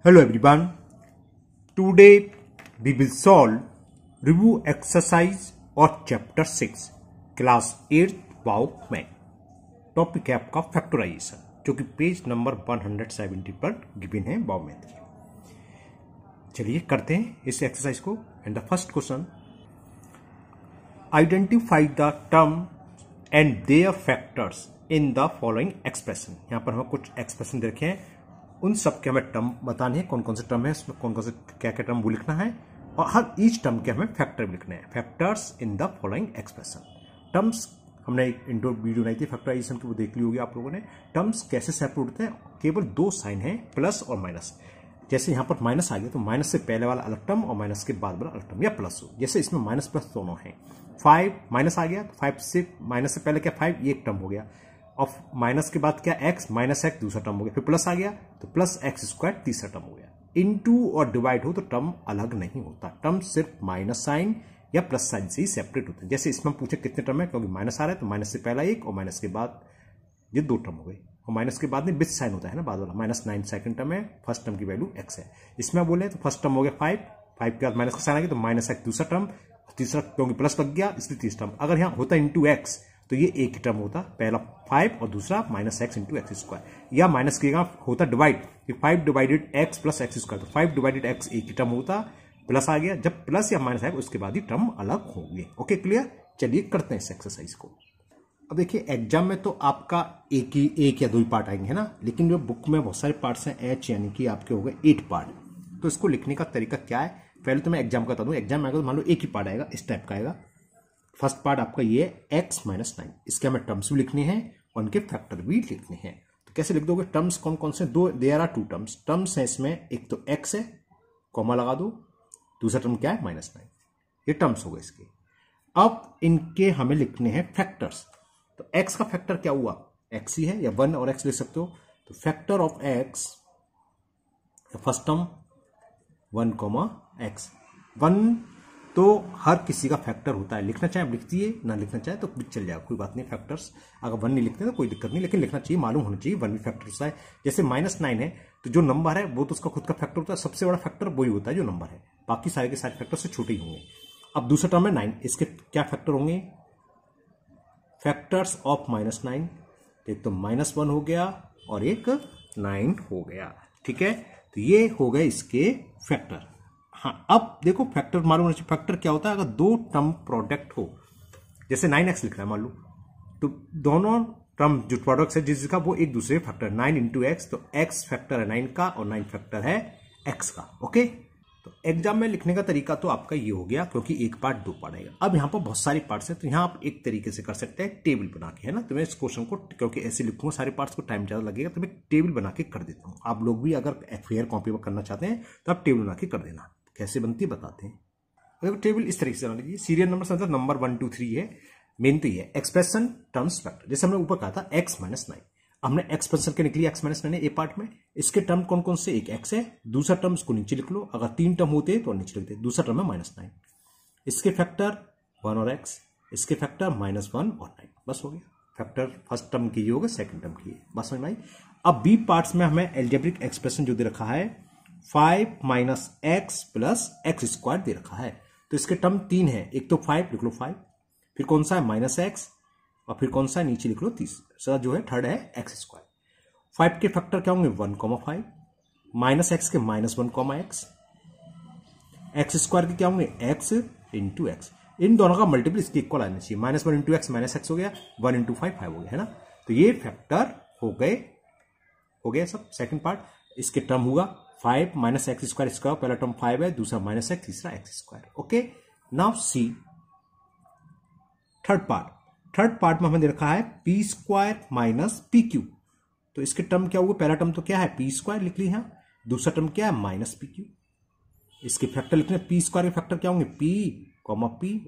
Hello everyone. Today we will solve review exercise और chapter 6 class 8 वाव में। Topic है आपका फैक्टराइजेशन, जो कि पेज नंबर 170 पर गिवन है वाव में। चलिए करते हैं इस एक्सरसाइज को। And the first question, identify the term and their factors in the following expression. यहां पर हमें कुछ एक्सप्रेशन दे रखे हैं, उन सब के हमें टर्म बताने हैं, कौन कौन से टर्म है, इसमें कौन कौन से क्या क्या टर्म वो लिखना है, और हर ईच टर्म के हमें फैक्टर भी लिखने हैं। Factors in the following expression. Terms हमने एक इंट्रो वीडियो बनाई थी फैक्टराइजेशन की, वो देख ली होगी आप लोगों ने। टर्म्स कैसे सेपरेट होते हैं, केवल दो साइन है, प्लस और माइनस। जैसे यहां पर माइनस आ गया तो माइनस से पहले वाला अलग टर्म और माइनस के बाद वाला अलग टर्म, या प्लस हो। जैसे इसमें माइनस प्लस दोनों है। 5 माइनस आ गया तो 5 से माइनस से पहले क्या 5, ये एक टर्म हो गया, और माइनस के बाद क्या x माइनस एक्स दूसरा टर्म हो गया, फिर प्लस आ गया तो प्लस एक्स स्क्वायर तीसरा टर्म हो गया। इनटू और डिवाइड हो तो टर्म अलग नहीं होता, टर्म सिर्फ माइनस साइन या प्लस साइन से ही सेपरेट होते हैं। जैसे इसमें पूछे कितने टर्म है, क्योंकि माइनस आ रहा है तो माइनस से पहला एक और माइनस के बाद ये दो टर्म हो गए, और माइनस के बाद में विथ साइन होता है ना बाद वाला। -9 सेकंड टर्म है, फर्स्ट टर्म की वैल्यू x है। इसमें बोले तो फर्स्ट टर्म हो गया 5 के बाद माइनस का साइन आ गया तो माइनस एक्स दूसरा टर्म, तीसरा क्योंकि प्लस लग गया इसलिए तीसरा टर्म। अगर यहाँ होता इंटू एक्स तो ये एक ही टर्म होता, पहला 5 और दूसरा -x इंटू एक्स स्क्वायर। या माइनस के होता divide, 5 divided x plus x square, तो 5 डिवाइडेड x एक ही टर्म होता, प्लस आ गया। जब प्लस या माइनस आएगा उसके बाद ही टर्म अलग होंगे। Okay clear. चलिए करते हैं इस एक्सरसाइज को। अब देखिए एग्जाम में तो आपका एक या दो ही पार्ट आएंगे, है ना, लेकिन जो बुक में बहुत सारे पार्ट्स हैं, एच यानी कि आपके हो गए 8 पार्ट। तो इसको लिखने का तरीका क्या है, पहले तो मैं एग्जाम का बता दूं। एग्जाम में आएगा तो मान लो एक ही पार्ट आएगा, इस टाइप का आएगा। फर्स्ट पार्ट आपका ये x -9, इसके हमें टर्म्स भी लिखने हैं और उनके फैक्टर भी लिखने हैं। तो कैसे लिख दोगे, टर्म्स कौन कौन से, दो देयर आर 2 टर्म्स। टर्म्स है इसमें, एक तो x है, कॉमा लगा दो, दूसरा टर्म क्या है -9, ये टर्म्स हो गए इसके। अब इनके हमें लिखने हैं फैक्टर्स। तो x का फैक्टर क्या हुआ, x ही है, या 1 और x लिख सकते हो। तो factor of x, first term 1, x 1 तो हर किसी का फैक्टर होता है, लिखना चाहे लिख दिए, ना लिखना चाहे तो भी चल जाएगा, कोई बात नहीं। फैक्टर्स अगर 1 नहीं लिखते तो कोई दिक्कत नहीं, लेकिन लिखना चाहिए, मालूम होना चाहिए 1 भी फैक्टर होता है। जैसे -9 है तो जो नंबर है वो तो उसका खुद का फैक्टर होता है, सबसे बड़ा फैक्टर वही होता है जो नंबर है, बाकी सारे के सारे फैक्टर से छोटे ही होंगे। अब दूसरा टर्म है 9, इसके क्या फैक्टर होंगे, फैक्टर्स ऑफ -9, एक तो -1 हो गया और एक 9 हो गया, ठीक है। तो ये हो गए इसके फैक्टर। हाँ, अब देखो फैक्टर मालूम होना चाहिए। फैक्टर क्या होता है, अगर दो टर्म प्रोडक्ट हो, जैसे 9x लिख रहा है मान लो, तो दोनों टर्म जो प्रोडक्ट है जिसका वो एक दूसरे फैक्टर, 9 इंटू एक्स, तो x फैक्टर है 9 का और 9 फैक्टर है x का। ओके, तो एग्जाम में लिखने का तरीका तो आपका ये हो गया, क्योंकि एक पार्ट दो पार्ट आएगा। अब यहाँ पर बहुत सारे पार्ट्स हैं, तो यहाँ आप एक तरीके से कर सकते हैं टेबल बना के, है ना। तो मैं इस क्वेश्चन को, क्योंकि ऐसे लिखूंगा सारे पार्ट्स को टाइम ज्यादा लगेगा, तो मैं टेबल बना के कर देता हूँ। आप लोग भी अगर फेयर कॉपी में करना चाहते हैं तो आप टेबल बना के कर देना। कैसे बनती है बताते हैं। देखो टेबल इस तरीके से बना लीजिए, सीरियल नंबर से मतलब नंबर 1 2 3 है, मेन तो ये एक्सप्रेशन टर्म्स फैक्टर। जैसे हमने ऊपर कहा था x -9, हमने एक्सप्रेशन के निकली x -9 है ए पार्ट में। इसके टर्म कौन कौन से, एक x है, दूसरा टर्म इसको नीचे लिख लो, अगर 3 टर्म होते तो नीचे लिखते। दूसरा टर्म है -9, इसके फैक्टर 1 और x, इसके फैक्टर -1 और 9, बस हो गया। फैक्टर फर्स्ट टर्म की ये हो गया, सेकंड टर्म की, बस समझ में आई। अब बी पार्ट्स में हमें एल्जेब्रिक एक्सप्रेशन जो दे रखा है 5 - x प्लस एक्स स्क्वायर दे रखा है। तो इसके टर्म 3 है, एक तो 5 लिख लो 5, फिर कौन सा है -x, और फिर कौन सा है नीचे लिख लो तीसरा जो है थर्ड है एक्स स्क्वायर। 5 के फैक्टर क्या होंगे 1, 5, -x के -1, एक्स स्क्वायर के क्या होंगे x इंटू एक्स। इन दोनों का मल्टीपल इसके इक्वल आना चाहिए, -1 इंटू एक्स -x हो गया, 1 इंटू 5 5 हो गया, है ना। तो ये फैक्टर हो गए सब। सेकंड पार्ट इसके टर्म हुआ 5 - एक्स स्क्वायर, इसका पहला टर्म 5 है, दूसरा -x, तीसरा एक्स स्क्वायर। ओके, नाउ सी थर्ड पार्ट। थर्ड पार्ट में हमें दे रखा है p² - pq। तो इसके टर्म क्या हुआ, पहला टर्म तो क्या है p², लिख ली यहां, दूसरा टर्म क्या है -pq। इसके फैक्टर लिखने, p² के फैक्टर क्या होंगे p, p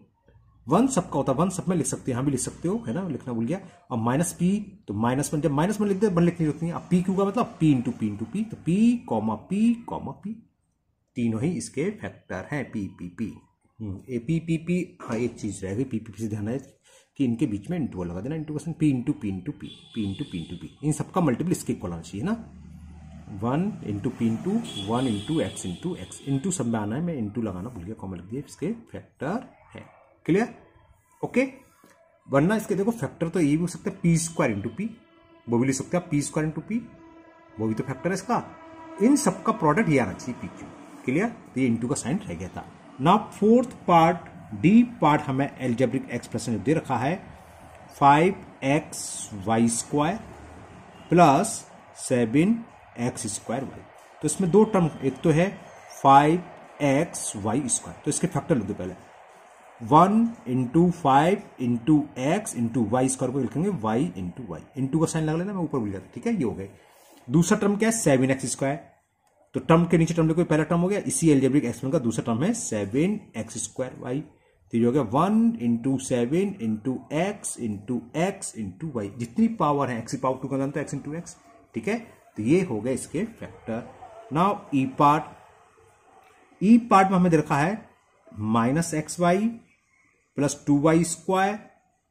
1 सबका होता है, 1 सब में लिख सकते हैं, यहां भी लिख सकते हो, है ना, लिखना भूल गया। और -p तो -1, जब -1 लिखते हैं 1 लिखने की जरूरत नहीं है। अब pq का मतलब p into p into p, तो p, तीनों ही इसके फैक्टर हैं, p p। हाँ एक चीज रह गई, p से ध्यान है कि इनके बीच में इंटू लगा देना, into p into p into p, p into p into p, इन सबका मल्टीपल इसके इक्वल आना चाहिए ना। 1 into P into 1 into x into सब में आना है, मैं इंटू लगाना भूल गया, कॉमन लिख दिया, इसके फैक्टर है। क्लियर? ओके। वरना इसके देखो फैक्टर तो ये भी हो सकता है पी स्क्वायर इंटू पी, वो भी लिख सकते हैं पी स्क्वायर इंटू पी, वो भी तो फैक्टर है इसका। इन सबका प्रोडक्ट ये आना चाहिए पी क्यू। क्लियर? तो ये इंटू का साइन रह गया था। Now fourth part, D part हमें एल्जेब्रिक एक्सप्रेशन दे रखा है 5xy square plus 7x square Y. तो इसमें दो टर्म, एक तो है 5xy स्क्वायर, तो इसके फैक्टर लिख दो पहले, 1 into 5 into x into y square को लिखेंगे y इंटू वाई, इंटू का साइन लगा लेना, मैं ऊपर भूल जाता। ठीक है, ये हो गए। दूसरा टर्म क्या है 7x स्क्वायर, तो टर्म के नीचे टर्म लिखो, पहला टर्म हो गया, इसी एल्जेब्रिक एक्सप्रेशन का दूसरा टर्म है 7x स्क्वायर वाई। तो ये हो गया 1 into 7 into x into y, जितनी पावर है एक्स की पावर 2 का तो एक्स इंटू एक्स। ठीक है, तो ये हो गए इसके factor. Now e part, e part में हमें दे रखा है minus x y plus 2y square,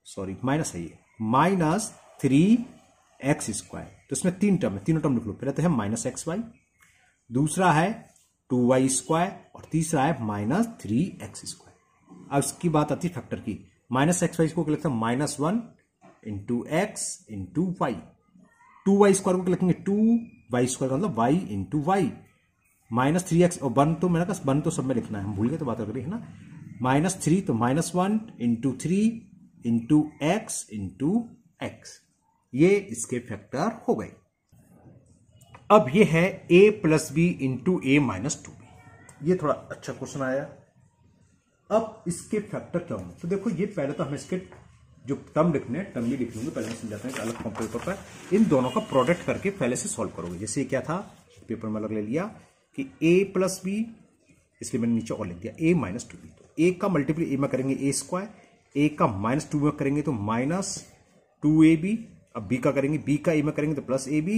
sorry minus है ये, माइनस 3x स्क्वायर। तो इसमें तीन टर्म है, तीनों टर्म लिख लो। पहले तो है माइनस एक्स वाई, दूसरा है 2y स्क्वायर और तीसरा है माइनस 3x स्क्वायर। अब इसकी बात आती है फैक्टर की। माइनस एक्स वाई को क्या लिखते हैं -1 into x into y, 2y square को क्या लिखेंगे 2y स्क्वायर का मतलब y into Y, minus 3x और 1 तो मैंने कहा 1 तो सब में लिखना है, हम भूल गए तो बात कर रही है ना, -3 तो -1 into 3 into x into x, ये इसके फैक्टर हो गए। अब ये है a plus b into a minus 2b, ये थोड़ा अच्छा क्वेश्चन आया। अब इसके फैक्टर क्या होंगे, तो देखो ये पहले तो हमें इसके जो टर्म लिखने हैं, टर्म भी लिख लूंगे, पहले समझाते हैं अलग पेपर पर। इन दोनों का प्रोडक्ट करके पहले से सॉल्व करोगे। जैसे क्या था पेपर में अलग ले लिया कि a प्लस बी, इसलिए मैंने नीचे और लिख दिया a माइनस 2b। तो a का मल्टीप्लाई a में करेंगे a स्क्वायर, a का -2 में करेंगे तो -2ab, अब b का करेंगे, b का a में करेंगे तो +ab,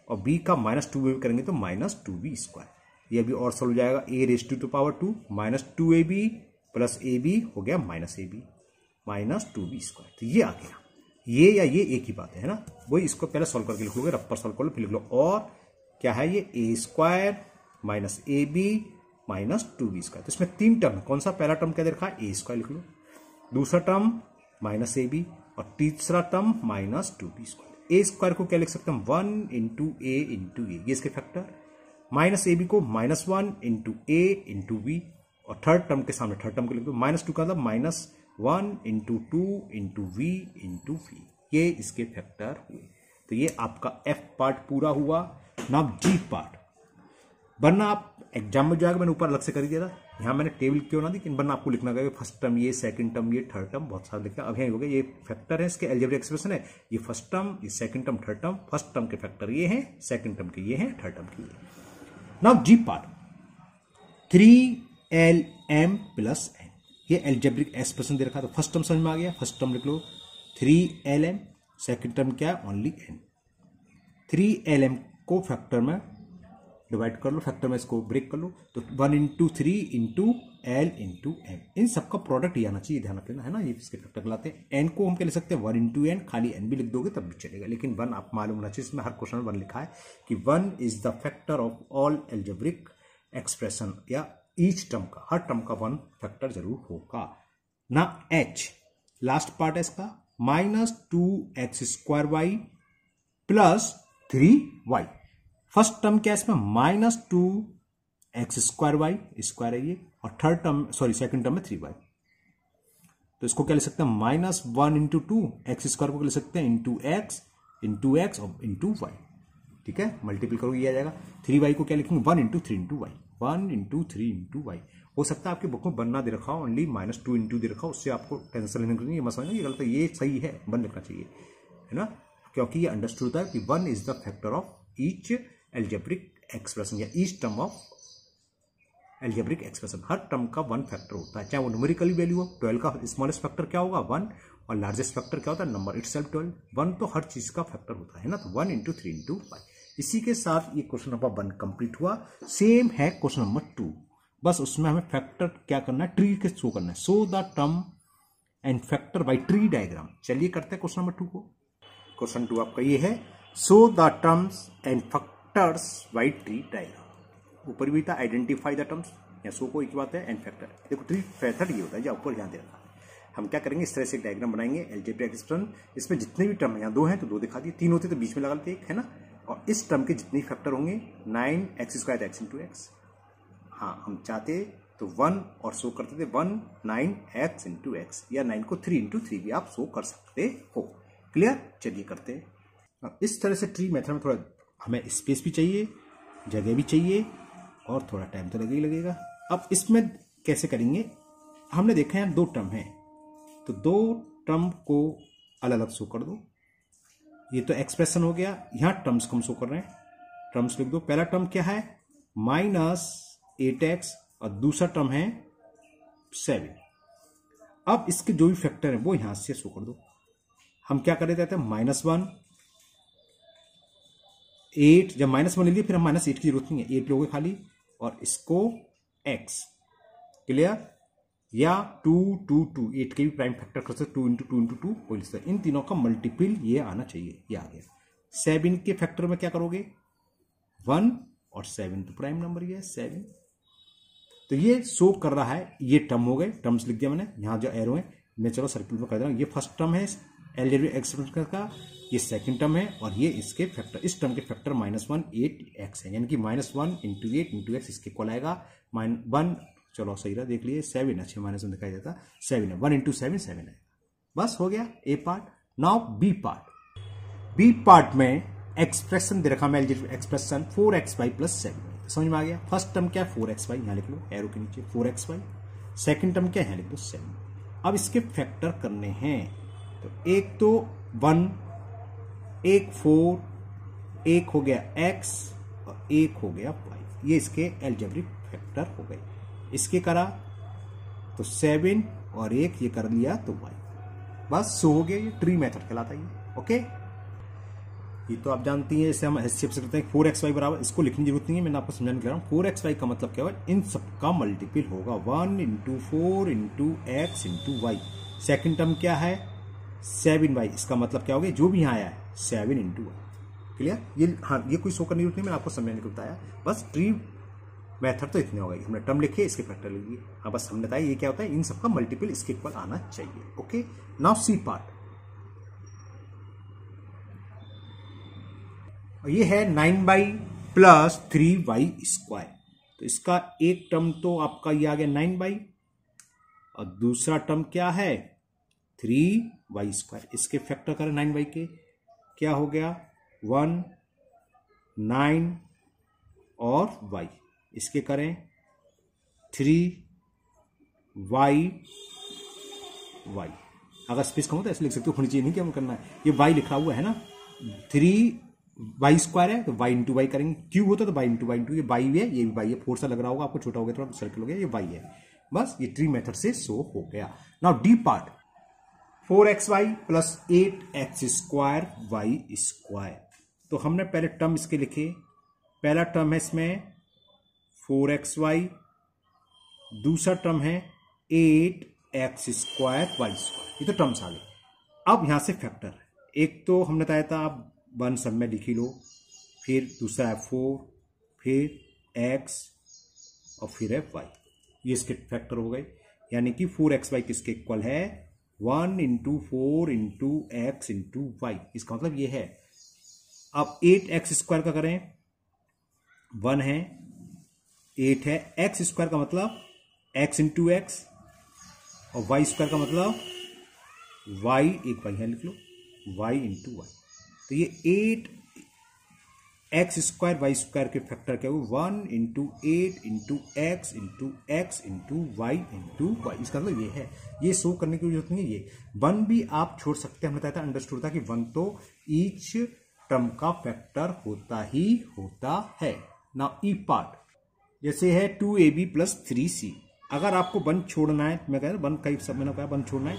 और b का -2 में करेंगे तो -2b स्क्वायर। ये अभी और सॉल्व हो जाएगा, a raise to power 2 -2ab प्लस ab हो गया -ab -2b स्क्वायर। तो ये आ गया, ये या ये एक ही बात है ना, वही इसको पहले सॉल्व करके लिख लोगे, रप्पर सॉल्व कर लो, फिर लिख लो। और क्या है ये a square minus ab minus 2b square. तो इसमें तीन टर्म, कौन सा पहला टर्म क्या दे रखा है a स्क्वायर लिख लो, दूसरा टर्म -ab और तीसरा term -2b square. a square को क्या लिख सकते हैं 1 इंटू ए इंटू ए, ये इसके फैक्टर, -ab को -1 इंटू ए इंटू बी, और थर्ड टर्म के सामने थर्ड टर्म को लिख दो, -2 का मतलब -1 into 2 into v into v, ये इसके फैक्टर हुए। तो ये आपका f पार्ट पूरा हुआ। नाउ g पार्ट, वरना आप एग्जाम में जाएगा, मैंने ऊपर अलग से कर दिया था, यहाँ मैंने टेबल क्यों ना दी, वरना आपको लिखना पड़ेगा फर्स्ट टर्म ये, सेकंड टर्म ये, थर्ड टर्म, बहुत सारा लिखना। अब यहाँ हो गया, ये फैक्टर है, इसके अलजेब्रिक एक्सप्रेशन है, ये फर्स्ट टर्म, ये second term, third term, first term के फैक्टर ये हैं, सेकंड टर्म के ये हैं, थर्ड टर्म के ये। नाउ जी पार्ट 3lm प्लस n, ये अलजेब्रिक एक्सप्रेशन दे रखा, तो फर्स्ट टर्म समझ में आ गया, फर्स्ट टर्म लिख लो 3lm, सेकंड टर्म क्या है ओनली n। 3lm को फैक्टर में डिवाइड कर लो, फैक्टर में इसको ब्रेक कर लो, तो 1 into 3 into L into M, इन सबका प्रोडक्ट ये आना चाहिए, ध्यान रखना है ना, ये इसके फैक्टर कहलाते हैं। एन को हम क्या लिख सकते हैं 1 इंटू एन, खाली एन भी लिख दोगे तब भी चलेगा, लेकिन 1 आप मालूम होना चाहिए, इसमें हर क्वेश्चन में 1 लिखा है कि 1 is the factor of all algebraic expression, या ईच टर्म का, हर टर्म का 1 फैक्टर जरूर होगा ना। एच लास्ट पार्ट है इसका, -2x square y plus 3y, first term क्या है इसमें -2x स्क्वायर वाई स्क्वायर है ये, और third term sorry second term में 3y, तो इसको क्या लिख सकते हैं -1 इंटू 2 एक्स स्क्वायर को लिख सकते हैं इंटू एक्स और इंटू वाई। ठीक है, मल्टीपल करो ये आ जाएगा। 3y को क्या लिखेंगे 1 into 3 into y, 1 into 3 into y. हो सकता है आपके बुक में बनना दे रखा हो ओनली -2 इंटू दे रखा हो, उससे आपको टेंशन लेने की नहीं, ये मत समझना ये गलत है, ये सही है, 1 लिखना चाहिए, है ना, क्योंकि ये अंडरस्टूड होता है कि 1 is the factor of each algebraic expression, या each term of algebraic expression, हर टर्म का 1 फैक्टर होता है, चाहे वो न्यूमेरिकल वैल्यू हो। 12 का स्मॉलेस्ट फैक्टर क्या होगा 1, और लार्जेस्ट फैक्टर क्या होता है नंबर इटसेल्फ 12। 1 तो हर चीज का फैक्टर होता है ना, तो 1 इंटू 3 इंटू 5। इसी के साथ ये क्वेश्चन नंबर 1 कंप्लीट हुआ। सेम है क्वेश्चन नंबर 2, बस उसमें हमें फैक्टर क्या करना है, ट्री के शो करना है, so the term and factor by tree diagram. चलिए करते हैं क्वेश्चन नंबर 2 को। क्वेश्चन 2 आपका ये है, so the terms and factors by tree diagram. ऊपर भी था आइडेंटिफाई द टर्म्स, या सो को एक बात है, एंड फैक्टर। देखो ट्री मेथड ये होता है जो ऊपर ध्यान दे रखा है। हम क्या करेंगे, इस तरह से एक डायग्राम बनाएंगे एलजेब्रिक एक्सप्रेशन। इसमें जितने भी टर्म, यहाँ 2 हैं तो 2 दिखा दिए, 3 होते तो बीच में लगा लेते एक, है ना। और इस टर्म के जितने फैक्टर होंगे 9x² x इंटू एक्स। हाँ, हम चाहते तो 1 और शो करते थे 1 9x इंटू एक्स, या 9 को 3 इंटू 3 भी आप शो कर सकते हो। क्लियर? चलिए करते हैं। अब इस तरह से ट्री मेथड में थोड़ा हमें स्पेस भी चाहिए, जगह भी चाहिए, और थोड़ा टाइम तो लगेगा ही लगेगा। अब इसमें कैसे करेंगे, हमने देखा है 2 टर्म है, तो 2 टर्म को अलग अलग शो कर दो। ये तो एक्सप्रेशन हो गया, यहां टर्म्स को हम शो कर रहे हैं। टर्म्स लिख दो। पहला टर्म क्या है, -8x, और दूसरा टर्म है 7। अब इसके जो भी फैक्टर है वो यहां से शो कर दो। हम क्या कर देते हैं, -1 8, जब -1 ले लिए फिर हम -8 की जरूरत नहीं है, 8 लोगे खाली, और इसको x। क्लियर? या 2 2 2, 8 के भी प्राइम फैक्टर कर सकते, 2 इंटू 2 इंटू 2 कोई लिखता है। इन तीनों का मल्टीपल ये आना चाहिए, ये आ गया। 7 के फैक्टर में क्या करोगे, 1 और 7 तो प्राइम नंबर ही है 7। तो ये शो कर रहा है, ये टर्म हो गए, टर्म्स लिख दिया मैंने। यहां जो एरो है मैं चलो सर्किल में कर दे रहा हूं। ये फर्स्ट टर्म है एलजेब्रिक एक्सप्रेशन का, ये सेकंड टर्म है, और ये इसके फैक्टर, इस टर्म के फैक्टर -1 8x है, यानी कि -1 इंटू 8 इंटू एक्स इसके इक्वल आएगा 1। चलो सही रहा, देख लिए 7 अच्छे -1 दिखाई देता, 7 है, 1 इंटू 7 7 है। बस हो गया A part. Now B part. B part में एक्सप्रेशन दे रखा मैं, एलजेब्रिक एक्सप्रेशन 4xy + 7। समझ में आ गया। फर्स्ट टर्म क्या है 4xy, यहां लिख लो एरो के नीचे 4xy। सेकंड टर्म क्या है, लिख दो 7। अब इसके फैक्टर करने हैं, तो एक तो 1, एक 4, एक हो गया x, और एक हो गया y। ये इसके एलजेब्रिक फैक्टर हो गए। इसके करा तो 7 और 1, ये कर लिया तो y। बस सो हो गया, ये ट्री मेथड कहलाता है। ओके, ये तो आप जानती हैं, जैसे हम एचसीएफ से करते हैं 4xy बराबर, इसको लिखने की जरूरत नहीं है, मैंने आपको समझाने के रहा हूं। 4xy का मतलब क्या होगा, इन सबका मल्टीपल होगा 1 into 4 into x into y. Second term क्या है 7y, इसका मतलब क्या हो गया, जो भी यहाँ आया है 7 इंटू वाई। क्लियर? ये हाँ, ये कोई शो करने की जरूरत नहीं, मैंने आपको समझाने को बताया। बस ट्री मेथड तो इतने हो गए, हमने टर्म लिखे, इसके फैक्टर लिख दिए। हाँ, बस हमने बताया ये क्या होता है, इन सबका मल्टीपल इसके इक्वल आना चाहिए। Okay, now c part. ये है 9y + 3y²। तो इसका एक टर्म तो आपका ये आ गया 9y, और दूसरा टर्म क्या है 3y²। इसके फैक्टर करें 9y के, क्या हो गया 1 9 और y। इसके करें 3y। अगर स्पेस कम हो तो ऐसे लिख सकते हो, होनी चाहिए, नहीं क्या करना है, ये y लिखा हुआ है ना, 3y² है तो y इंटू वाई करेंगे। क्यूब होता है तो y इंटू वाई इंटू, ये y है, ये भी y है। 4 सा लग रहा होगा आपको, छोटा हो गया थोड़ा, सर्कल हो गया, ये y है। बस ये ट्री मेथड से शो हो गया। Now D part, 4xy + 8x² y²। तो हमने पहले टर्म इसके लिखे। पहला टर्म है इसमें 4xy, दूसरा टर्म है 8x² y²। ये तो टर्म्स आ गए। अब यहां से फैक्टर, एक तो हमने बताया था आप 1 सब में लिख ही लो, फिर दूसरा है 4, फिर x, और फिर है y। ये इसके फैक्टर हो गए, यानी कि 4xy किसके इक्वल है 1 into 4 into x into y. इसका मतलब ये है। अब 8x² का करें, 1 है, 8 है, x² का मतलब x इंटू एक्स, और y² का मतलब y, एक y है लिख लो, y इंटू वाई। तो ये 8x² y² के फैक्टर क्या हुए 1 into 8 into x into y into y. इसका मतलब ये है, ये शो करने की जरूरत नहीं है। ये 1 भी आप छोड़ सकते हैं, हमने बताया था, अंडरस्टूड था कि 1 तो ईच टर्म का फैक्टर होता ही होता है। नाउ ई पार्ट, जैसे है 2ab + 3c। अगर आपको 1 छोड़ना है, मैं कह रहा हूं 1 कई सब मैंने कहा 1 छोड़ना है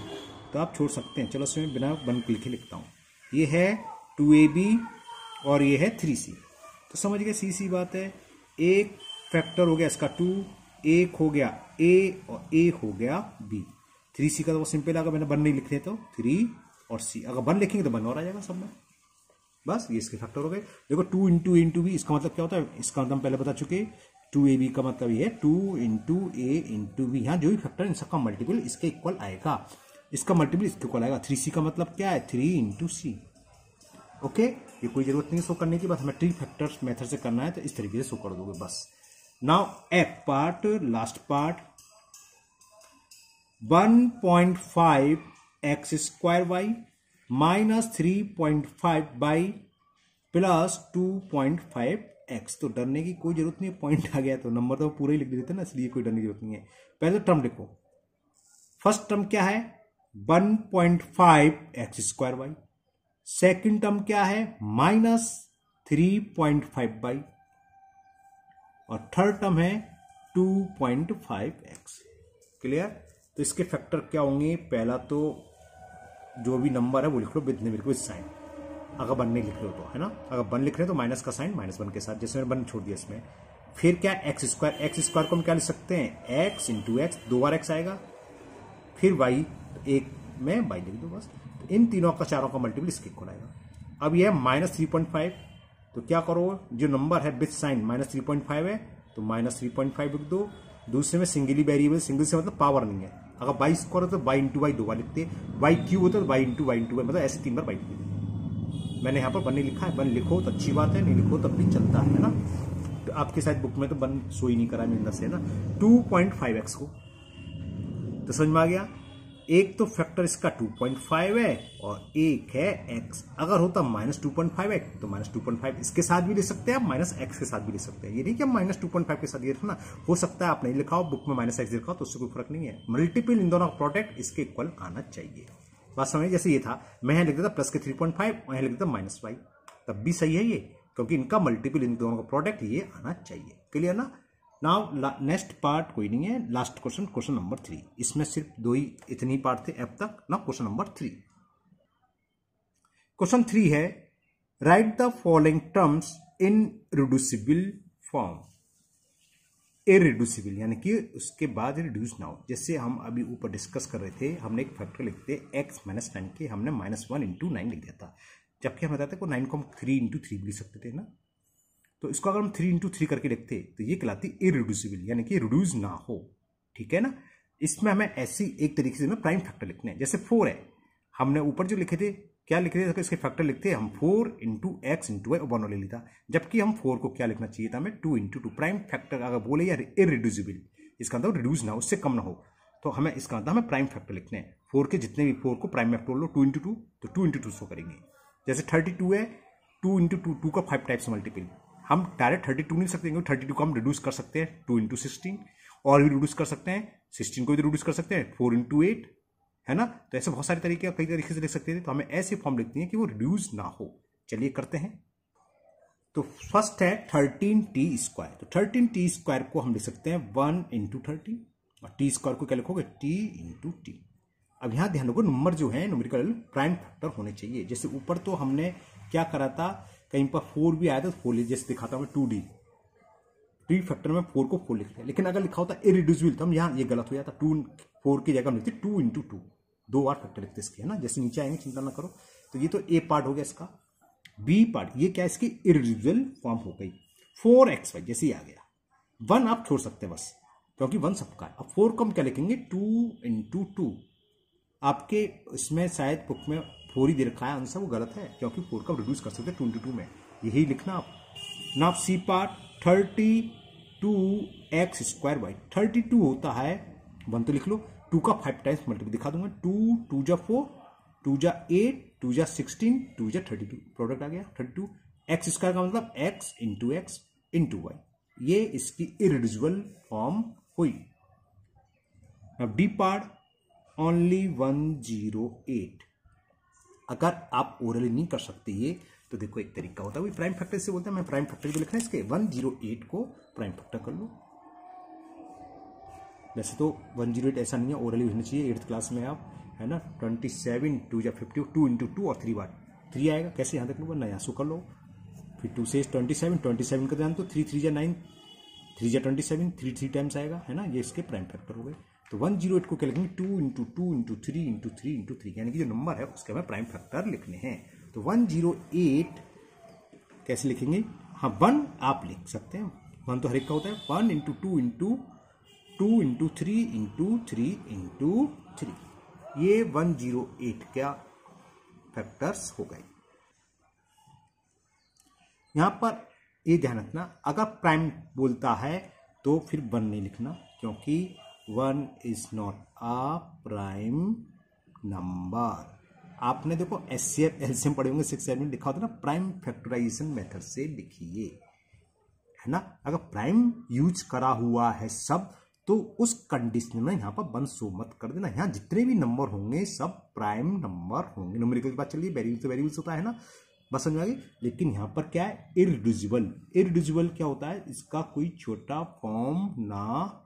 तो आप छोड़ सकते हैं। चलो इसमें बिना 1 लिखे लिखता हूं। ये है 2ab और ये है 3c। तो समझ गए, सी बात है। एक फैक्टर हो गया इसका 2, एक हो गया a और एक हो गया b। 3c का तो सिंपल, अगर मैंने 1 नहीं लिखे तो 3 और c, अगर 1 लिखेंगे तो 1 और आ जाएगा सब में। बस ये इसके फैक्टर हो गए। देखो 2 इंटू ए इंटू बी, इसका मतलब क्या होता है, इसका मतलब हम पहले बता चुके, 2ab का मतलब ये है 2 इंटू ए इंटू बी। यहाँ जो भी फैक्टर इन सबका मल्टीपल इसके इक्वल आएगा, इसका मल्टीपल इसके इक्वल आएगा। 3c का मतलब क्या है, 3 इंटू सी। ओके, ये कोई जरूरत नहीं शो करने की, बस हमें ट्री फैक्टर्स मेथड से करना है तो इस तरीके से शो कर दोगे बस। नाउ एक part, last part, 1.5 x square y minus 3.5 by plus 2.5 x. तो डरने की कोई जरूरत नहीं है, पॉइंट आ गया तो नंबर तो पूरा ही लिख देते ना, इसलिए कोई डरने की जरूरत नहीं है। पहले टर्म लिखो, फर्स्ट टर्म क्या है 1.5 x square y, second term क्या है माइनस 3.5 बाई, और थर्ड टर्म है 2.5 एक्स। क्लियर? तो इसके फैक्टर क्या होंगे, पहला तो जो भी नंबर है वो लिख लो विद न्यूमेरिकल साइन, अगर 1 नहीं लिख रहे हो तो, है ना। अगर 1 लिख रहे हो तो माइनस का साइन -1 के साथ, जैसे मैंने 1 छोड़ दिया इसमें। फिर क्या एक्स स्क्वायर को हम क्या लिख सकते हैं, एक्स इंटू एक्स, 2 बार एक्स आएगा, फिर वाई, एक में वाई लिख दो बस। तो इन तीनों का चारों का मल्टीपल इसके इक्वल आएगा। अब यह -3.5, तो क्या करो, जो नंबर है विद साइन -3.5 है तो -3.5 लिख दो। दूसरे में सिंगली वेरिएबल, सिंगल से मतलब पावर नहीं है, अगर वाई स्क्वायर हो तो वाई इंटू वाई 2 बार लिखते, वाई क्यूब होता है तो वाई इंटू वाई, मतलब ऐसे 3 बार वाई लिखते। मैंने यहाँ पर 1 नहीं लिखा है, 1 लिखो तो अच्छी बात है, नहीं लिखो तब भी चलता है ना। तो आपके शायद बुक में तो 1 शो ही नहीं करा मेरे अंदर से ना। 2.5x को तो समझ में आ गया। एक तो फैक्टर इसका 2.5 है और एक है x। अगर होता -2.5x तो -2.5 इसके साथ भी ले सकते हैं, -x के साथ भी ले सकते हैं। ये नहीं कि हम -2.5 के साथ ये रखना, हो सकता है आप नहीं लिखा हो बुक में -x लिखा हो तो उससे कोई फर्क नहीं है। मल्टीपल इन दोनों का प्रोडक्ट इसके इक्वल आना चाहिए। बात समझ, जैसे ये था, मैं यहाँ लिख देता प्लस के 3.5 और यहाँ लिख देता -y, तब भी सही है ये, क्योंकि इनका मल्टीपल इन दोनों का प्रोडक्ट ये आना चाहिए। क्लियर ना। नाउ नेक्स्ट पार्ट कोई नहीं है, लास्ट क्वेश्चन, क्वेश्चन नंबर 3। इसमें सिर्फ 2 ही इतनी पार्ट थे अब तक ना। क्वेश्चन नंबर 3, क्वेश्चन 3 है, right the following terms in reducible form. Irreducible यानी कि उसके बाद रिड्यूस ना हो। जैसे हम अभी ऊपर डिस्कस कर रहे थे, हमने एक फैक्टर लिखते x -9 के हमने -1 इंटू 9 लिख दिया था, जबकि हम बताते को 9 को हम 3 इंटू 3 भी लिख सकते थे ना। तो इसको अगर हम 3 इंटू 3 करके लिखते तो ये कहलाती इरिड्यूसिबल, यानी कि रिड्यूस ना हो। ठीक है ना। इसमें हमें ऐसी एक तरीके से प्राइम फैक्टर लिखने हैं। जैसे 4 है, हमने ऊपर जो लिखे थे, क्या लिखे थे, इसके फैक्टर लिखते हम 4 इंटू एक्स इंटू वाई, 1 ले लिया था, जबकि हम 4 को क्या लिखना चाहिए था हमें 2 इंटू 2। प्राइम फैक्टर अगर बोले या इरिड्यूसिबल, इसका मतलब रिड्यूस ना हो, उससे कम ना हो, तो हमें इसका मतलब हमें प्राइम फैक्टर लिखने हैं। 4 के जितने भी 4 को प्राइम में तोड़ लो, 2 इंटू 2 तो 2 इंटू 2 शो करेंगे। जैसे 32 है, 2 इंटू 2, 2 का 5 टाइप्स मल्टीपल, हम डायरेक्ट 32 नहीं सकते, 32 को हम रिड्यूस कर सकते हैं 2 इंटू 16, और भी रिड्यूस कर सकते हैं 16 को भी रिड्यूस कर सकते हैं 4 इंटू 8, है ना। तो ऐसे बहुत सारे तरीके, कई तरीके से लिख सकते थे। तो हमें ऐसे फॉर्म लिखती है कि वो रिड्यूस ना हो। चलिए करते हैं। तो फर्स्ट है 13t²। तो 13t² को हम लिख सकते हैं 1 इंटू 13, और t² को क्या लिखोगे t इंटू टी। अब यहां ध्यान रखो, नंबर जो है न्यूमेरिकल प्राइम फैक्टर होने चाहिए। जैसे ऊपर तो हमने क्या करा था, कहीं पर 4 भी आया था, 4 जैसे दिखाता हूं 2d, ट्री फैक्टर में 4 को 4 लिख लिया। लेकिन अगर लिखा होता इरिड्यूसिबल तो हम यहाँ ये गलत हो जाता, 4 की जगह हम लिखते 2 इंटू 2, 2 बार फैक्टर लिखते इसके, है ना। जैसे नीचे आएंगे, चिंता ना करो। तो ये तो ए पार्ट हो गया इसका। बी पार्ट, ये क्या इसकी इरिड्यूसिबल फॉर्म हो गई। 4xy जैसे ही आ गया, 1 आप छोड़ सकते हैं बस, क्योंकि 1 सबका है। अब 4 को हम क्या लिखेंगे 2 इंटू 2। आपके इसमें शायद बुक में 4 ही दे रखा है, आंसर वो गलत है, क्योंकि 4 का रिड्यूस कर सकते हैं 2 इंटू 2 में, यही लिखना आप ना। सी पार्ट 32x²y, 32 होता है 1 तो लिख लो, 2 का 5 टाइम्स मल्टीपल दिखा दूंगा, 2 2 जा 4, 2 जा 8, 2 जा 16, 2 जा 32, प्रोडक्ट आ गया 32। x² का मतलब x into x into y, ये इसकी इरिड्यूसिबल फॉर्म हुई। अब डी पार्ट ओनली 108। अगर आप ओरली नहीं कर सकते ये, तो देखो एक तरीका होता है, प्राइम फैक्टर से बोलते हैं। मैं प्राइम फैक्टर जो लिखना है इसके 108 को प्राइम फैक्टर कर लो। वैसे तो 108 ऐसा नहीं है, ओरली होना चाहिए 8th क्लास में आप, है ना। 27 2 जा 50, 2 इंटू 2 और 3 बार 3 आएगा। कैसे यहाँ तक लो, नया सो कर लो। फिर 2 से 27, 27 का ध्यान तो 3 3 जा 9, 3 जा 27, 3 3 टाइम्स आएगा, है ना। ये इसके प्राइम फैक्टर हो गए। तो 108 को क्या लिखेंगे 2 इंटू 2 इंटू 3 इंटू 3 इंटू 3, यानी कि जो नंबर है उसके हमें प्राइम फैक्टर लिखने हैं। तो 108 कैसे लिखेंगे? हाँ 1 आप लिख सकते हैं, 1 तो हर एक का होता है, 1 into 2 into 2 into 3 into 3 into 3, ये 108 क्या फैक्टर्स हो गए। यहां पर ये ध्यान रखना, अगर प्राइम बोलता है तो फिर 1 नहीं लिखना, क्योंकि 1 is not a prime number. आपने देखो एचसीएफ एलसीएम पढ़े होंगे 6 7 में लिखा होता है ना, प्राइम फैक्टराइजेशन मेथड से लिखिए, है ना। अगर प्राइम यूज करा हुआ है सब, तो उस कंडीशन में यहाँ पर 1 शो मत कर देना। यहाँ जितने भी नंबर होंगे सब प्राइम नंबर होंगे। न्यूमेरिकल की बात चलिए, वेरिएबल तो वेरिएबल्स होता है ना, बस समझ आ गई। लेकिन यहाँ पर क्या है, इररिड्यूसिबल। इररिड्यूसिबल क्या होता है, इसका कोई छोटा फॉर्म ना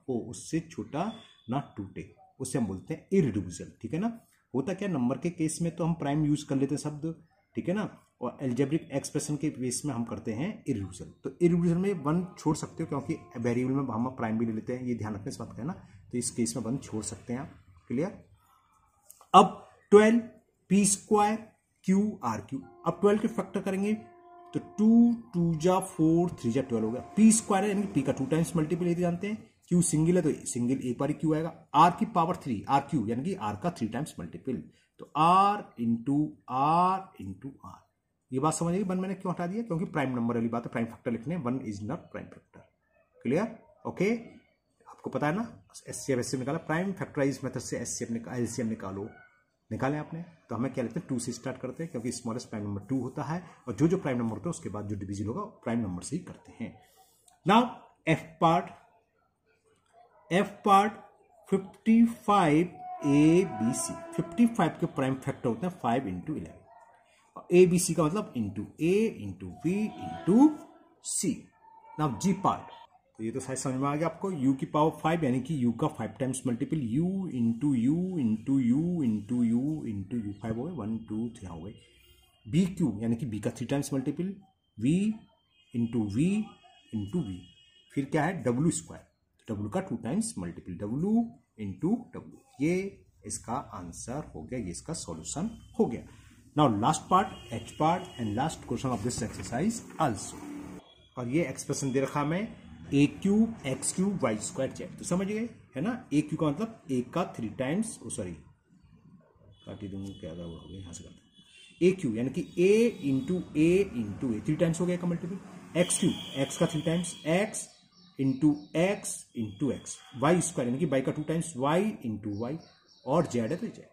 हो, उससे छोटा ना टूटे, उसे हम बोलते हैं इररिड्यूसिबल, ठीक है ना। होता क्या, नंबर के केस में तो हम प्राइम यूज कर लेते हैं शब्द, ठीक है ना, और एल्जेब्रिक एक्सप्रेशन के बेस में हम करते हैं इररिड्यूसिबल। तो इररिड्यूसिबल में 1 छोड़ सकते हो, क्योंकि वेरिएबल में हम प्राइम भी ले लेते हैं, ये ध्यान रखना इस बात का है ना। तो इस केस में 1 छोड़ सकते हैं आप, क्लियर। अब 12 P square Q R Q, अब 12 के फैक्टर करेंगे तो 2 2 जा 4 3 जा 12 हो गया। पी स्क्वायर है यानी पी का 2 टाइम्स मल्टीपल ये जानते हैं, क्यू सिंगल है तो सिंगल एक बार क्यू आएगा, आर की पावर 3 आर क्यू यानी कि आर का 3 टाइम्स मल्टीपल, तो r into r into r. ये बात समझ आई 1 मैंने क्यों हटा दिया, क्योंकि प्राइम नंबर वाली बात है, प्राइम फैक्टर लिखने, 1 is not prime factor, clear, okay. आपको पता है ना एचसीएफ एचसीएफ निकाला, प्राइम फैक्टराइज मेथड से एचसीएफ एलसीएम निकालो, निकालें आपने, तो हमें क्या लिखते हैं 2 से स्टार्ट करते हैं, क्योंकि स्मॉलेस्ट प्राइम नंबर 2 होता है, और जो प्राइम नंबर होता है उसके बाद जो डिवीजन होगा प्राइम नंबर से ही करते हैं। Now f part 55 a b c, 55 के प्राइम फैक्टर होते हैं 5 इंटू 11, और ए बी सी का मतलब इंटू ए इंटू बी इंटू सी। नाउ जी पार्ट, तो ये तो शायद समझ में आ गया आपको, u की पावर 5 यानी कि u का 5 times multiple, u into you into you into you into you, 5 हो गए, 1 2 3 हो गए। बी क्यू यानी कि b का 3 times multiple, v into v into v, फिर क्या है w स्क्वायर, w का 2 times multiple, w into w, ये इसका आंसर हो गया, ये इसका सॉल्यूशन हो गया। Now last part H part and last question of this exercise also, और ये एक्सप्रेशन दे रखा मैं A cube X cube Y square Z, तो समझ गए है ना। ए क्यू का मतलब ए का 3 टाइम्स, सॉरी काटी दूंगा, क्या हो गया यहाँ से करते हैं, ए क्यू यानी कि ए इंटू ए 3 टाइम्स हो गया का मल्टीपल, एक्स क्यू एक्स का 3 times x into x, y square यानी कि वाई का 2 टाइम्स वाई इंटू वाई, और जेड है तो जेड,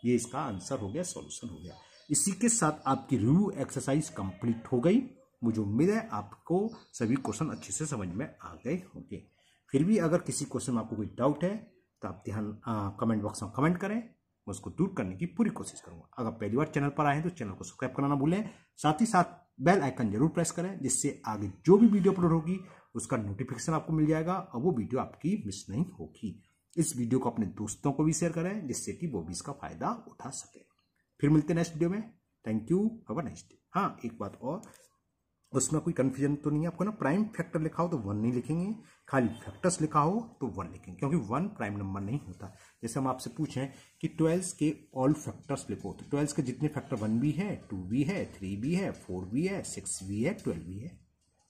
ये इसका आंसर हो गया, सॉल्यूशन हो गया। इसी के साथ आपकी रिव्यू एक्सरसाइज कंप्लीट हो गई। मुझे उम्मीद है आपको सभी क्वेश्चन अच्छे से समझ में आ गए होंगे। फिर भी अगर किसी क्वेश्चन में आपको कोई डाउट है तो आप ध्यान कमेंट बॉक्स में कमेंट करें, मैं उसको दूर करने की पूरी कोशिश करूंगा। अगर पहली बार चैनल पर आए हैं तो चैनल को सब्सक्राइब करना ना भूलें, साथ ही साथ बेल आइकन जरूर प्रेस करें, जिससे आगे जो भी वीडियो अपलोड होगी उसका नोटिफिकेशन आपको मिल जाएगा और वो वीडियो आपकी मिस नहीं होगी। इस वीडियो को अपने दोस्तों को भी शेयर करें, जिससे कि वो भी इसका फायदा उठा सके। फिर मिलते हैं नेक्स्ट वीडियो में, thank you, have a nice day. हाँ एक बात और, उसमें कोई कंफ्यूजन तो नहीं है आपको ना, प्राइम फैक्टर लिखा हो तो 1 नहीं लिखेंगे, खाली फैक्टर्स लिखा हो तो 1 लिखेंगे, क्योंकि 1 प्राइम नंबर नहीं होता। जैसे हम आपसे पूछें कि 12 के ऑल फैक्टर्स लिखो, तो 12 के जितने फैक्टर 1 भी है, 2 भी है, 3 भी है, 4 भी है, 6 भी है, 12 भी है,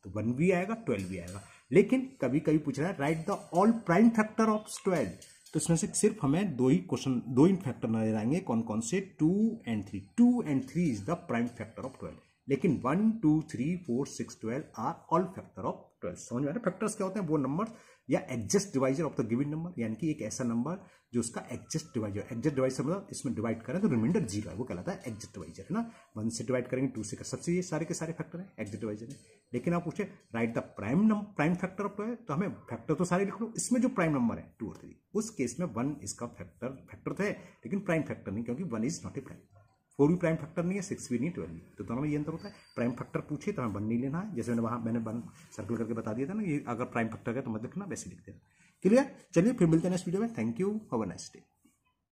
तो 1 भी आएगा 12 भी आएगा। लेकिन कभी कभी पूछ रहा है right the all prime factor of 12, तो इसमें से सिर्फ हमें 2 ही क्वेश्चन, 2 ही फैक्टर नजर आएंगे, कौन कौन से, 2 and 3। 2 and 3 is the prime factor of 12, लेकिन 1 2 3 4 6 12 आर ऑल फैक्टर ऑफ 12। समझ में आ रहा है? फैक्टर्स क्या होते हैं, वो नंबर या adjust divisor of the given number, यानी कि एक ऐसा नंबर जो उसका एडजस्ट डिवाइजर, एडजस्ट डिवाइजर मतलब इसमें डिवाइड करें तो रिमाइंडर 0 है, वो कहलाता है एडजस्ट डिवाइजर, है ना। 1 से डिवाइड करेंगे 2 से कर, सबसे ये सारे के सारे फैक्टर है एडजस्ट डिवाइजर है। लेकिन आप पूछे right the prime factor of 12, तो हमें फैक्टर तो सारे लिख लो, इसमें जो प्राइम नंबर है 2 और 3, उस केस में 1 इसका फैक्टर तो है, लेकिन प्राइम फैक्टर नहीं, क्योंकि 1 इज नॉट ए प्राइम। 4 भी प्राइम फैक्टर नहीं है, 6 भी नहीं, 12 भी, तो दोनों में ये अंतर होता है। प्राइम फैक्टर पूछे तो हमें 1 नहीं लेना है, जैसे मैंने 1 सर्कल करके बता दिया था ना, ये अगर प्राइम फैक्टर है तो मत लिखना, वैसे लिख देना, क्लियर। चलिए फिर मिलते हैं नेक्स्ट वीडियो में, thank you, have a nice day.